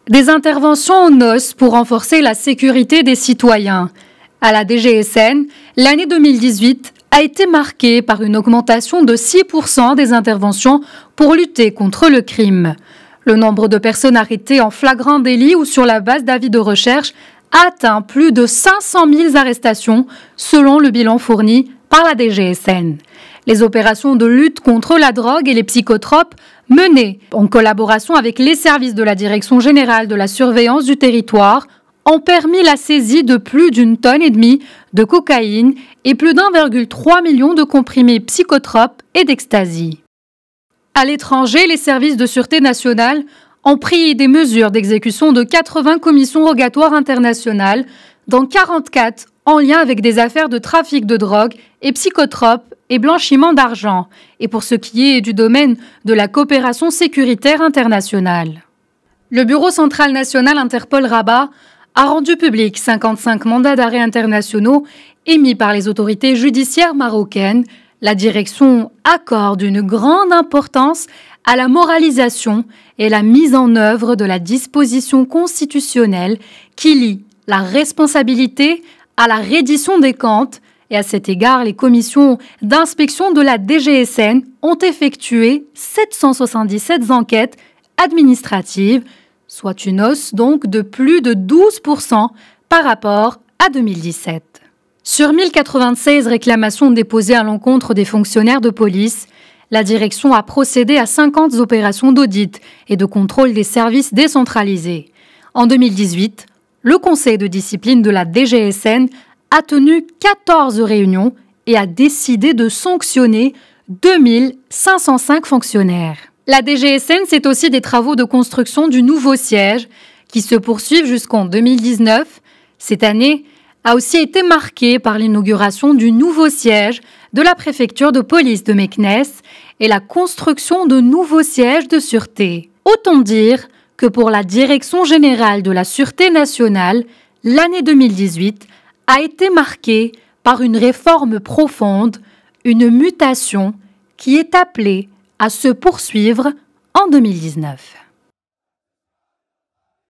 Des interventions en os pour renforcer la sécurité des citoyens. À la DGSN, l'année 2018 a été marquée par une augmentation de 6% des interventions pour lutter contre le crime. Le nombre de personnes arrêtées en flagrant délit ou sur la base d'avis de recherche a atteint plus de 500 000 arrestations, selon le bilan fourni par la DGSN. Les opérations de lutte contre la drogue et les psychotropes menées en collaboration avec les services de la Direction générale de la surveillance du territoire ont permis la saisie de plus d'1,5 tonne de cocaïne et plus d'1,3 million de comprimés psychotropes et d'ecstasy. À l'étranger, les services de sûreté nationale ont pris des mesures d'exécution de 80 commissions rogatoires internationales, dont 44 en lien avec des affaires de trafic de drogue et psychotropes et blanchiment d'argent, et pour ce qui est du domaine de la coopération sécuritaire internationale. Le Bureau central national Interpol Rabat a rendu public 55 mandats d'arrêt internationaux émis par les autorités judiciaires marocaines. La direction accorde une grande importance à la moralisation et la mise en œuvre de la disposition constitutionnelle qui lie la responsabilité à la reddition des comptes, et à cet égard, les commissions d'inspection de la DGSN ont effectué 777 enquêtes administratives, soit une hausse donc de plus de 12% par rapport à 2017. Sur 1096 réclamations déposées à l'encontre des fonctionnaires de police, la direction a procédé à 50 opérations d'audit et de contrôle des services décentralisés. En 2018, le conseil de discipline de la DGSN a tenu 14 réunions et a décidé de sanctionner 2505 fonctionnaires. La DGSN, c'est aussi des travaux de construction du nouveau siège qui se poursuivent jusqu'en 2019. Cette année a aussi été marquée par l'inauguration du nouveau siège de la préfecture de police de Meknès et la construction de nouveaux sièges de sûreté. Autant dire que pour la Direction générale de la Sûreté nationale, l'année 2018 a été marquée par une réforme profonde, une mutation qui est appelée à se poursuivre en 2019.